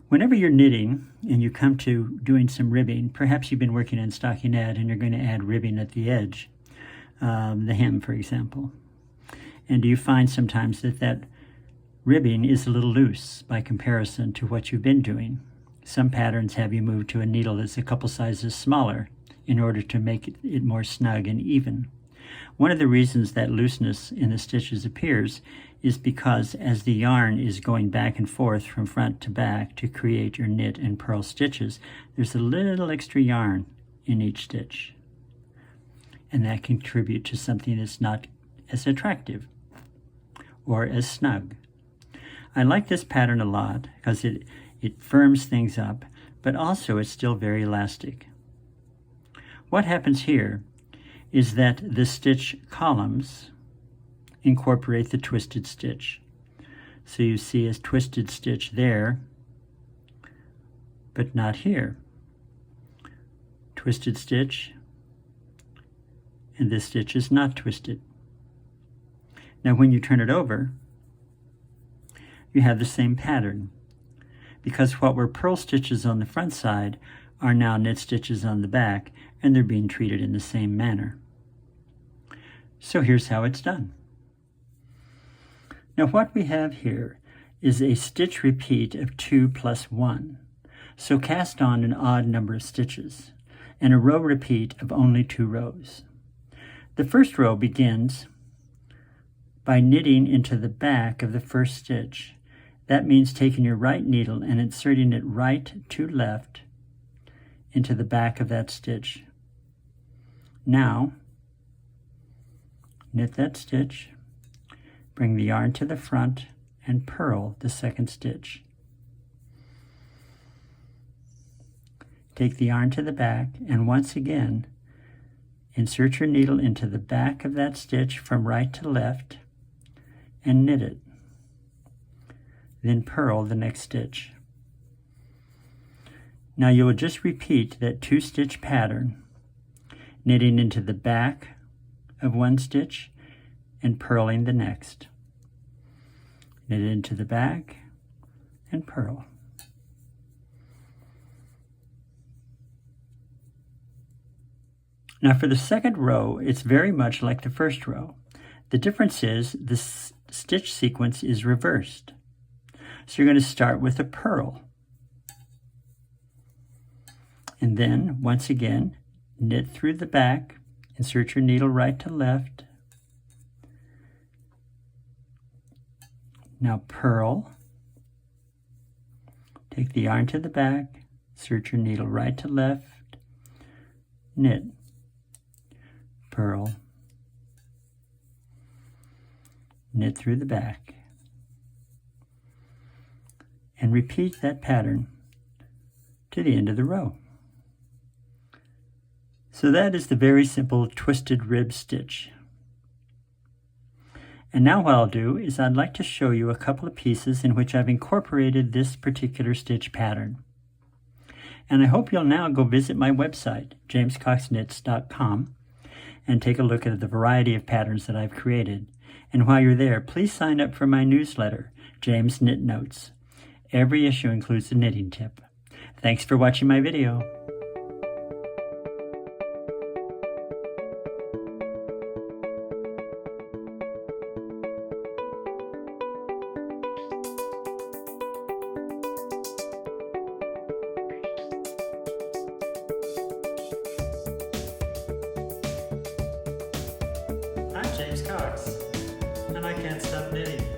Whenever you're knitting and you come to doing some ribbing, perhaps you've been working in stockinette and you're going to add ribbing at the edge, the hem, for example. And do you find sometimes that ribbing is a little loose by comparison to what you've been doing? Some patterns have you move to a needle that's a couple sizes smaller in order to make it more snug and even. One of the reasons that looseness in the stitches appears is because as the yarn is going back and forth from front to back to create your knit and purl stitches, there's a little extra yarn in each stitch. And that can contribute to something that's not as attractive or as snug. I like this pattern a lot because it firms things up, but also it's still very elastic. What happens here is that the stitch columns incorporate the twisted stitch. So you see a twisted stitch there, but not here. Twisted stitch, and this stitch is not twisted. Now when you turn it over, you have the same pattern, because what were purl stitches on the front side are now knit stitches on the back, and they're being treated in the same manner. So here's how it's done. Now what we have here is a stitch repeat of 2 plus 1. So cast on an odd number of stitches, and a row repeat of only 2 rows. The first row begins by knitting into the back of the first stitch. That means taking your right needle and inserting it right to left into the back of that stitch. Now, knit that stitch, bring the yarn to the front, and purl the second stitch. Take the yarn to the back, and once again, insert your needle into the back of that stitch from right to left, and knit it. Then purl the next stitch. Now you will just repeat that 2-stitch pattern, knitting into the back of one stitch and purling the next. Knit into the back and purl. Now for the second row, it's very much like the first row. The difference is the stitch sequence is reversed. So you're going to start with a purl. And then, once again, knit through the back, insert your needle right to left. Now purl. Take the yarn to the back, insert your needle right to left, knit, purl, knit through the back, and repeat that pattern to the end of the row. So that is the very simple twisted rib stitch. And now what I'll do is I'd like to show you a couple of pieces in which I've incorporated this particular stitch pattern. And I hope you'll now go visit my website, jamescoxknits.com, and take a look at the variety of patterns that I've created. And while you're there, please sign up for my newsletter, James Knit Notes. Every issue includes a knitting tip. Thanks for watching my video. I'm James Cox, and I can't stop knitting.